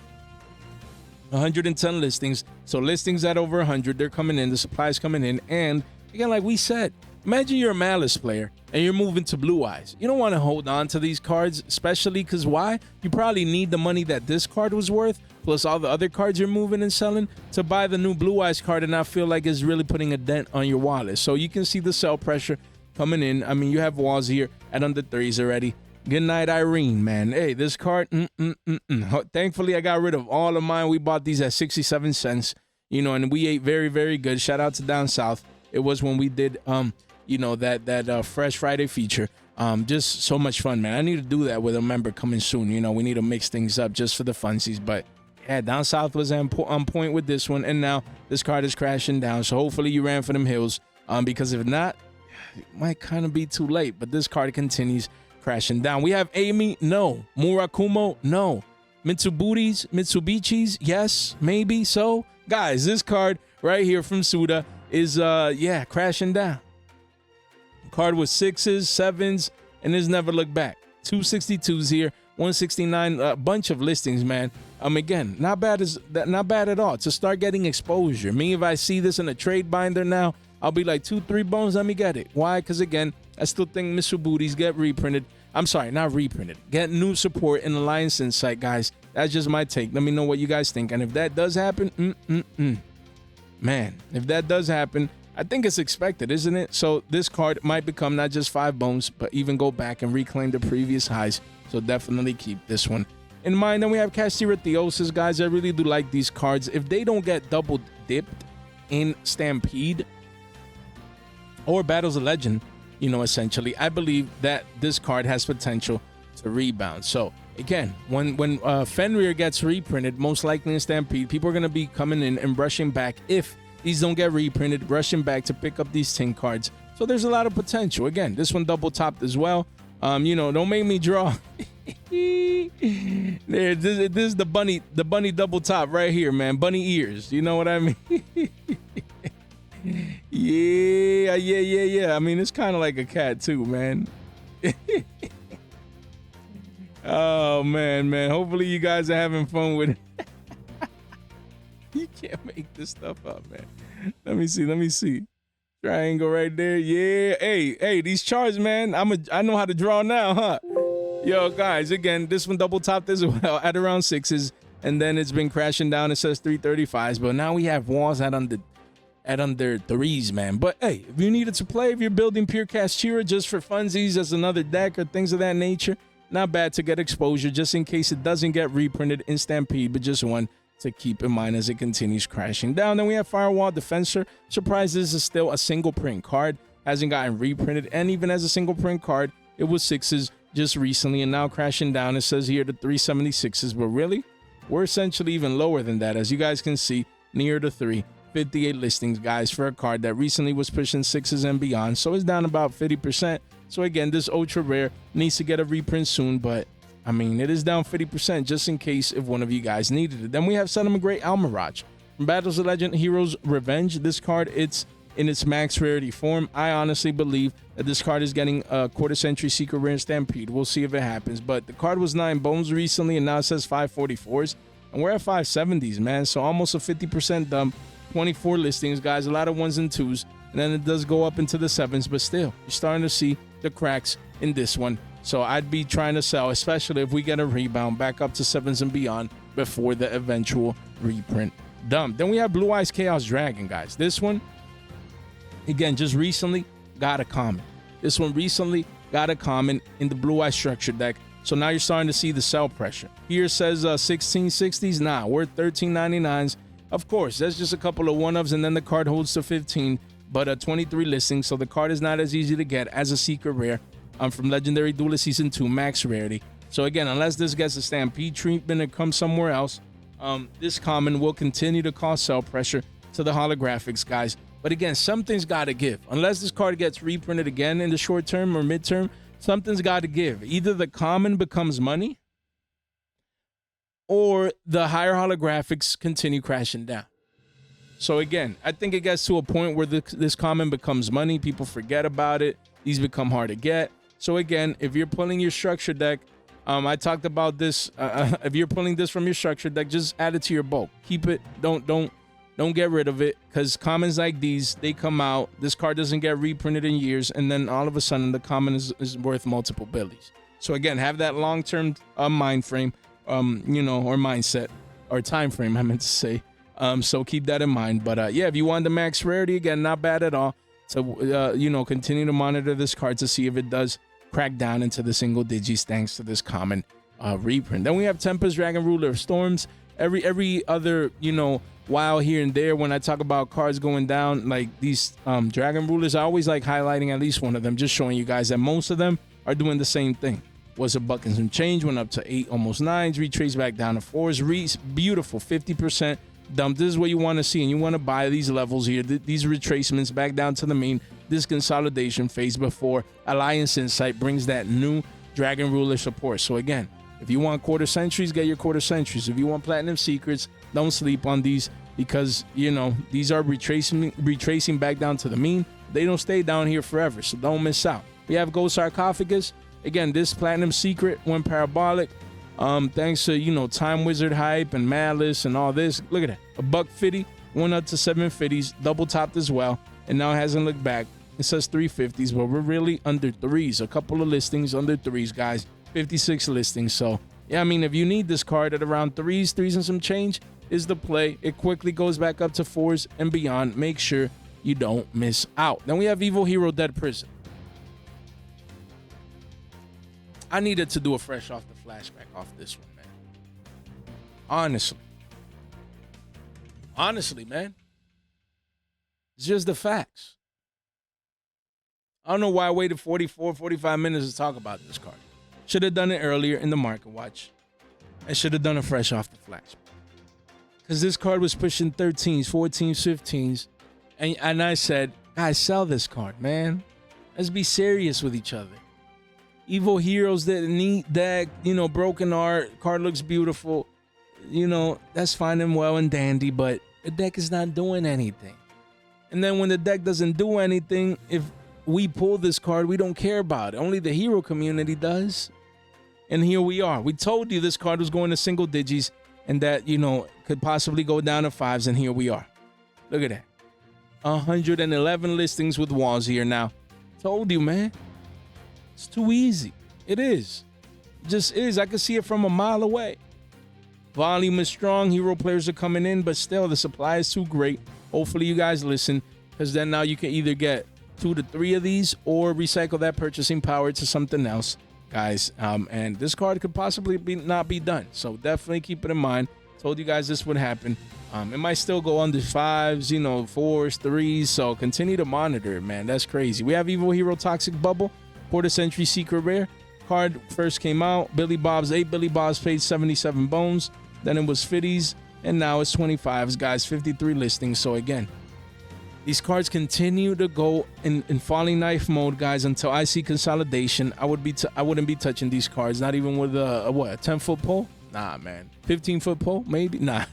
[SPEAKER 1] 110 listings. So listings at over 100, they're coming in, the supply's coming in. And again, like we said, imagine you're a Malice player and you're moving to Blue Eyes. You don't want to hold on to these cards, especially because why? You probably need the money that this card was worth, plus all the other cards you're moving and selling, to buy the new Blue Eyes card and not feel like it's really putting a dent on your wallet. So you can see the sell pressure coming in. I mean, you have walls here at under 3s already. Good night, Irene, man. Hey, this card, thankfully, I got rid of all of mine. We bought these at 67 cents, you know, and we ate very, very good. Shout out to Down South. It was when we did, you know, that Fresh Friday feature. Just so much fun, man. I need to do that with a member coming soon. You know, we need to mix things up just for the funsies. But yeah, Down South was on point with this one, and now this card is crashing down. So hopefully you ran for them hills, because if not, it might kind of be too late. But this card continues crashing down. We have Amy, no. Murakumo, no. Mitsubishi's, yes, maybe so. Guys, this card right here from Suda is yeah, crashing down. Card with 6s, 7s, and has never looked back. 262s here, 169, a bunch of listings, man. Again, not bad at all to start getting exposure. Me, if I see this in a trade binder now, I'll be like 2-3 bones, let me get it. Why? Because again, I still think Mitsurugi's get reprinted. I'm sorry, not reprinted. Get new support in the Alliance Insight, guys. That's just my take. Let me know what you guys think. And if that does happen, man, if that does happen, I think it's expected, isn't it? So this card might become not just 5 bones, but even go back and reclaim the previous highs. So definitely keep this one in mind. Then we have Kashtiratheosis, guys. I really do like these cards. If they don't get double dipped in Stampede or Battles of Legend, you know, essentially, I believe that this card has potential to rebound. So again, when Fenrir gets reprinted, most likely in Stampede, people are going to be coming in and rushing back. If these don't get reprinted, rushing back to pick up these 10 cards. So there's a lot of potential. Again, this one double topped as well. You know, don't make me draw. There, this is the bunny double top right here, man. Bunny ears. You know what I mean? Yeah. I mean, it's kind of like a cat too, man. Oh, man. Hopefully you guys are having fun with it. You can't make this stuff up, man. Let me see. Triangle right there. Yeah. Hey, these charts, man. I know how to draw now, huh? Yo, guys, again, this one double topped as well at around 6s. And then it's been crashing down. It says 335s. But now we have walls at under 3s, man. But hey, if you needed to play, if you're building pure Kashtira just for funsies as another deck or things of that nature, not bad to get exposure just in case it doesn't get reprinted in Stampede, but just one to keep in mind as it continues crashing down. Then we have Firewall Defenser. Surprised this is still a single print card. Hasn't gotten reprinted. And even as a single print card, it was 6s just recently and now crashing down. It says here the 376s, but really, we're essentially even lower than that. As you guys can see, near the 358 listings, guys, for a card that recently was pushing 6s and beyond. So it's down about 50%. So again, this ultra rare needs to get a reprint soon, but I mean, it is down 50% just in case if one of you guys needed it. Then we have Salamangreat Almiraj from Battles of Legend Heroes Revenge. This card, it's in its max rarity form. I honestly believe that this card is getting a quarter century secret rare Stampede. We'll see if it happens, but the card was 9 bones recently and now it says 544s and we're at 570s, man. So almost a 50% dump. 24 listings, guys, a lot of 1s and 2s, and then it does go up into the 7s, but still, you're starting to see the cracks in this one. So I'd be trying to sell, especially if we get a rebound back up to 7s and beyond before the eventual reprint dump. Then we have Blue Eyes Chaos Dragon, guys. This one, again, just recently got a common. This one recently got a common in the Blue Eyes structure deck. So now you're starting to see the sell pressure. Here it says 1660s. Nah, we're 1399s. Of course, that's just a couple of 1-ups, and then the card holds to 15, but 23 listings, so the card is not as easy to get as a secret rare from Legendary Duelist Season 2 max rarity. So again, unless this gets a Stampede treatment and comes somewhere else, this common will continue to cause sell pressure to the holographics, guys. But again, something's got to give. Unless this card gets reprinted again in the short term or midterm, something's got to give. Either the common becomes money, or the higher holographics continue crashing down. So again, I think it gets to a point where this common becomes money. People forget about it. These become hard to get. So again, if you're pulling your structure deck, I talked about this. If you're pulling this from your structure deck, just add it to your bulk. Keep it. Don't get rid of it, because commons like these, they come out. This card doesn't get reprinted in years, and then all of a sudden the common is worth multiple billies. So again, have that long-term mind frame. Or mindset or time frame, I meant to say. So keep that in mind. But yeah, if you want the max rarity, again, not bad at all. So continue to monitor this card to see if it does crack down into the single digits thanks to this common reprint. Then we have Tempest Dragon Ruler of Storms. Every other while here and there when I talk about cards going down, like these Dragon Rulers, I always like highlighting at least one of them, just showing you guys that most of them are doing the same thing. Was a buck and some change, went up to 8, almost 9s, retraced back down to 4s. Beautiful 50% dump. This is what you want to see, and you want to buy these levels here, these retracements back down to the mean, this consolidation phase before Alliance Insight brings that new Dragon Ruler support. So again, if you want quarter centuries, get your quarter centuries. If you want Platinum Secrets, don't sleep on these, because these are retracing back down to the mean. They don't stay down here forever, so don't miss out. We have Gold Sarcophagus. Again, this Platinum Secret went parabolic. Thanks to, Time Wizard hype and Malice and all this. Look at that. A $150 went up to 750s, double topped as well, and now it hasn't looked back. It says 350s, but we're really under 3s. A couple of listings under 3s, guys. 56 listings. So, yeah, I mean, if you need this card at around 3s and some change is the play. It quickly goes back up to 4s and beyond. Make sure you don't miss out. Then we have Evil Hero Dead Prison. I needed to do a fresh off the flashback off this one, man. Honestly, man. It's just the facts. I don't know why I waited 45 minutes to talk about this card. Should have done it earlier in the market watch. I should have done it fresh off the flashback. Because this card was pushing 13s, 14s, 15s. And I said, guys, sell this card, man. Let's be serious with each other. Evil Heroes that neat deck, broken art, card looks beautiful. That's fine and well and dandy, but the deck is not doing anything. And then when the deck doesn't do anything, if we pull this card, we don't care about it. Only the hero community does. And here we are. We told you this card was going to single digits and that, you know, could possibly go down to 5s. And here we are. Look at that. 111 listings with walls here now. Told you, man. It's too easy. It is. It just is. I can see it from a mile away. Volume is strong. Hero players are coming in, but still the supply is too great. Hopefully you guys listen, because then now you can either get 2 to 3 of these or recycle that purchasing power to something else, guys. And this card could possibly not be done. So definitely keep it in mind. Told you guys this would happen. It might still go under 5s, you know, 4s, 3s. So continue to monitor it, man. That's crazy. We have Evil Hero Toxic Bubble, quarter century secret rare. Card first came out. Billy Bob's 8 Billy Bobs paid 77 bones. Then it was 50s. And now it's 25s, guys. 53 listings. So again, these cards continue to go in falling knife mode, guys, until I see consolidation. I wouldn't be touching these cards, not even with a 10-foot pole. Nah, man. 15-foot pole, maybe. Nah.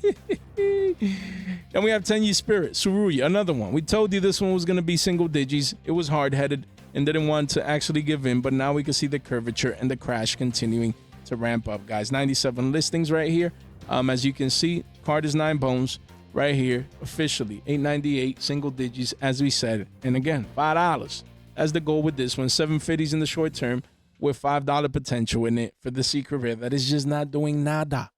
[SPEAKER 1] Then we have 10-year Spirit, Suruya, another one. We told you this one was gonna be single digits. It was hard-headed and didn't want to actually give in, but now we can see the curvature and the crash continuing to ramp up, guys. 97 listings right here. As you can see, card is 9 bones. Right here, officially, 898 single digits, as we said. And again, $5. That's the goal with this one. 750s in the short term with $5 potential in it for the secret rare that is just not doing nada.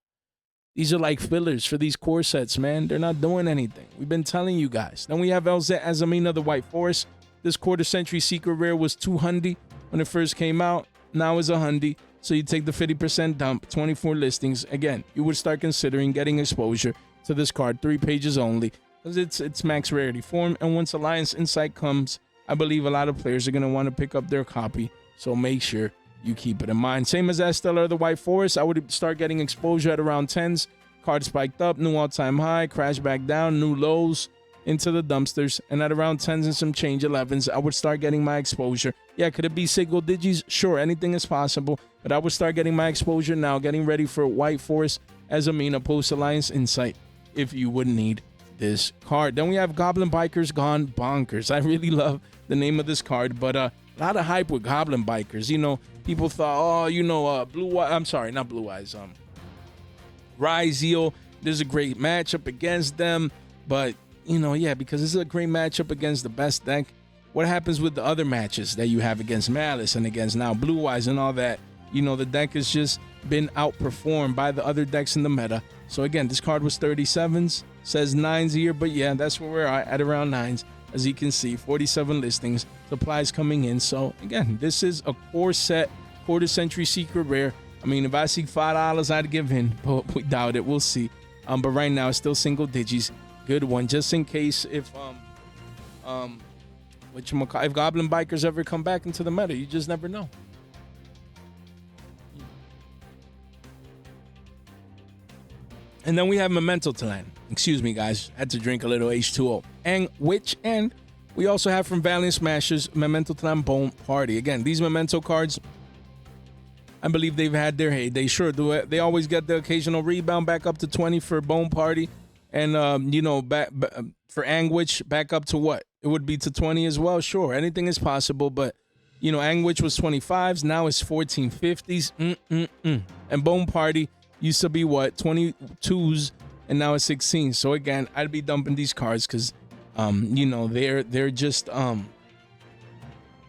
[SPEAKER 1] These are like fillers for these core sets, man. They're not doing anything. We've been telling you guys. Then we have Elzette Azamina, the White Forest. This quarter century secret rare was $200 when it first came out. Now it's $100. So you take the 50% dump, 24 listings. Again, you would start considering getting exposure to this card, 3 pages only, because it's max rarity form. And once Alliance Insight comes, I believe a lot of players are going to want to pick up their copy. So make sure you keep it in mind. Same as Estella, the White Forest. I would start getting exposure at around 10s. Card spiked up, new all-time high, crash back down, new lows into the dumpsters. And at around 10s and some change 11s, I would start getting my exposure. Yeah, could it be single digits? Sure, anything is possible. But I would start getting my exposure now, getting ready for White Forest Azamina post Alliance Insight, if you would need this card. Then we have Goblin Bikers Gone Bonkers. I really love the name of this card, but a lot of hype with Goblin Bikers. You know, people thought, oh, you know, Blue Eyes. I'm sorry, not Blue Eyes. Raizo. There's a great matchup against them, but you know, yeah, because this is a great matchup against the best deck. What happens with the other matches that you have against Malice and against now Blue Eyes and all that? You know, the deck has just been outperformed by the other decks in the meta. So again, this card was 37s, says 9s here, but yeah, that's where we're at around 9s. As you can see, 47 listings, supplies coming in. So again, this is a core set, quarter century secret rare. I mean, if I see $5, I'd give in, but we doubt it. We'll see. But right now, it's still single digits. Good one, just in case if if Goblin Bikers ever come back into the meta, you just never know. And then we have Memento Talan. Excuse me, guys. Had to drink a little H2O. And we also have from Valiant Smashers, Memento Talan Bone Party. Again, these Memento cards, I believe they've had their heyday. Sure, do it. They always get the occasional rebound back up to 20 for Bone Party. And, you know, back for Anguish, back up to what? It would be to 20 as well. Sure, anything is possible. But, you know, Anguish was 25s. Now it's 1450s. And Bone Party used to be what, 22s, and now it's 16. So again, I'd be dumping these cards because you know, they're just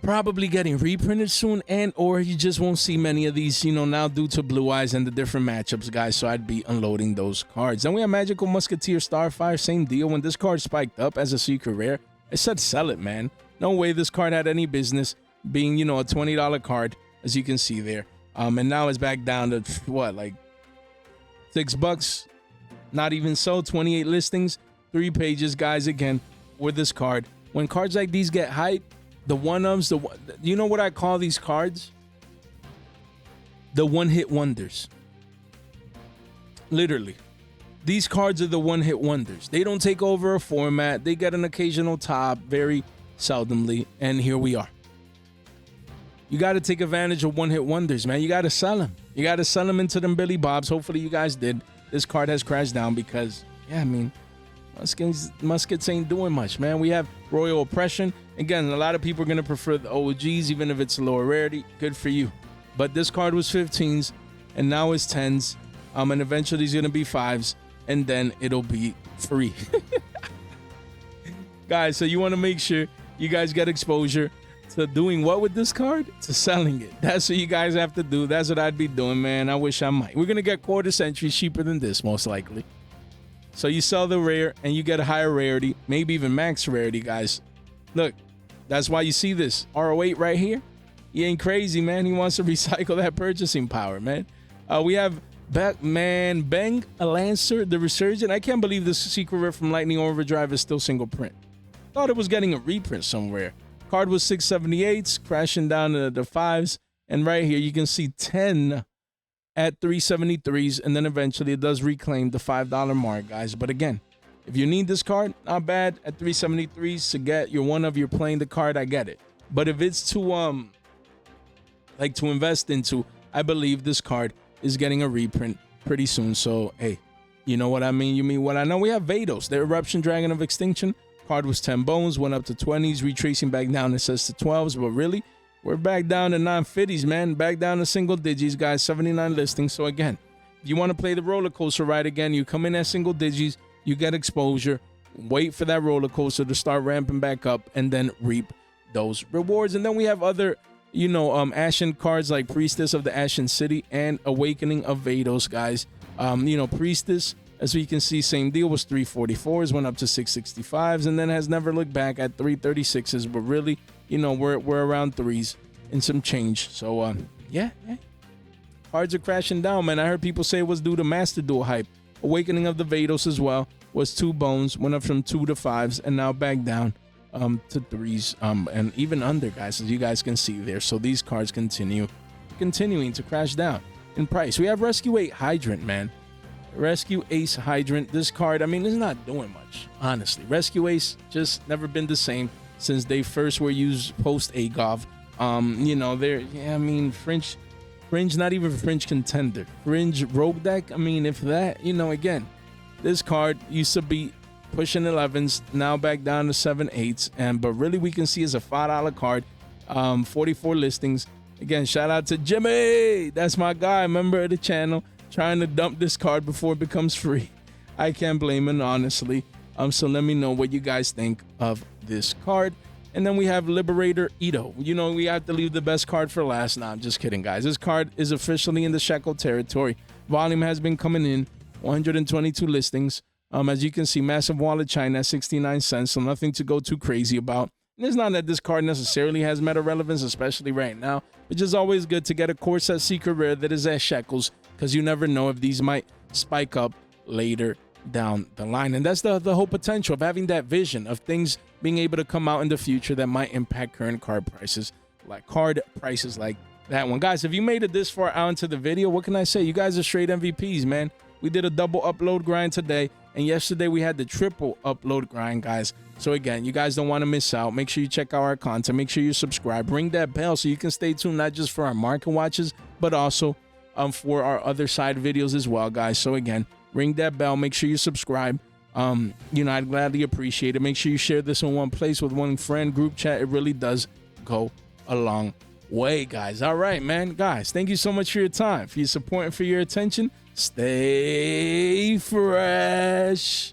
[SPEAKER 1] probably getting reprinted soon, and or you just won't see many of these, you know, now due to Blue Eyes and the different matchups, guys. So I'd be unloading those cards. Then we have Magical Musketeer Starfire, same deal. When this card spiked up as a secret rare, I said sell it, man. No way this card had any business being, you know, a $20 card, as you can see there. And now it's back down to what, like $6? Not even so. 28 listings, 3 pages, guys. Again, with this card, when cards like these get hyped, the one-ofs, you know what I call these cards? The one-hit wonders. Literally. These cards are the one-hit wonders. They don't take over a format. They get an occasional top, very seldomly, and here we are. You got to take advantage of one-hit wonders, man. You got to sell them. You got to sell them into them Billy Bobs. Hopefully you guys did. This card has crashed down because, yeah, I mean, Muskets ain't doing much, man. We have Royal Oppression. Again, a lot of people are going to prefer the OGs, even if it's lower rarity. Good for you. But this card was 15s. and now it's 10s, and eventually it's gonna be 5s, and then it'll be free. Guys, so you want to make sure you guys get exposure to doing what with this card? To selling it. That's what you guys have to do. That's what I'd be doing, man. I wish I might. We're gonna get quarter centuries cheaper than this, most likely. So you sell the rare and you get a higher rarity, maybe even max rarity, guys. Look, that's why you see this R08 right here. He ain't crazy, man. He wants to recycle that purchasing power, man. We have Batman Bang, a Lancer, the Resurgent. I can't believe this secret rare from Lightning Overdrive is still single print. Thought it was getting a reprint somewhere. Card was 678s, crashing down to the 5s. And right here, you can see 10 at 373s. And then eventually it does reclaim the $5 mark, guys. But again, if you need this card, not bad at 373s to get your one of you're playing the card, I get it. But if it's to to invest into, I believe this card is getting a reprint pretty soon. So hey, you know what I mean? You mean what I know? We have Vados, the Eruption Dragon of Extinction. Card was 10 bones, went up to 20s, retracing back down, it says to 12s, but really, we're back down to 950s, man. Back down to single digits, guys, 79 listings. So again, if you want to play the roller coaster ride again, you come in at single digits, you get exposure, wait for that roller coaster to start ramping back up, and then reap those rewards. And then we have other, Ashen cards like Priestess of the Ashen City and Awakening of Vados, guys. Priestess, as we can see, same deal, was 344s, went up to 665s, and then has never looked back at 336s. But really, we're around 3s and some change. So, yeah. Cards are crashing down, man. I heard people say it was due to Master Duel hype. Awakening of the Vados as well was 2 bones, went up from 2 to 5s, and now back down to 3s, and even under, guys, as you guys can see there. So these cards continuing to crash down in price. We have Rescue 8 Hydrant, man. Rescue Ace Hydrant. This card, I mean, it's not doing much, honestly. Rescue Ace just never been the same since they first were used post AGOV. Fringe, not even Fringe Contender. Fringe Rogue Deck, I mean, if that, again, this card used to be pushing 11s, now back down to 7/8s, but really we can see it's a $5 card, 44 listings. Again, shout out to Jimmy, that's my guy, member of the channel, trying to dump this card before it becomes free. I can't blame him, honestly. So let me know what you guys think of this card. And then we have Liberator Eto. We have to leave the best card for last. Nah, I'm just kidding, guys. This card is officially in the Shekel territory. Volume has been coming in, 122 listings. As you can see, massive wallet China, 69 cents, so nothing to go too crazy about. And it's not that this card necessarily has meta relevance, especially right now, but just always good to get a core set secret rare that is at shekels, because you never know if these might spike up later down the line. And that's the whole potential of having that vision of things being able to come out in the future that might impact current card prices like that one. Guys, if you made it this far out into the video, what can I say? You guys are straight MVPs, man. We did a double upload grind today, and yesterday we had the triple upload grind, guys. So again, you guys don't want to miss out. Make sure you check out our content. Make sure you subscribe. Ring that bell so you can stay tuned, not just for our market watches, but also for our other side videos as well, guys. So again, ring that bell. Make sure you subscribe. I'd gladly appreciate it. Make sure you share this in one place with one friend, group chat. It really does go a long way, guys. All right, man. Guys, thank you so much for your time, for your support, and for your attention. Stay fresh.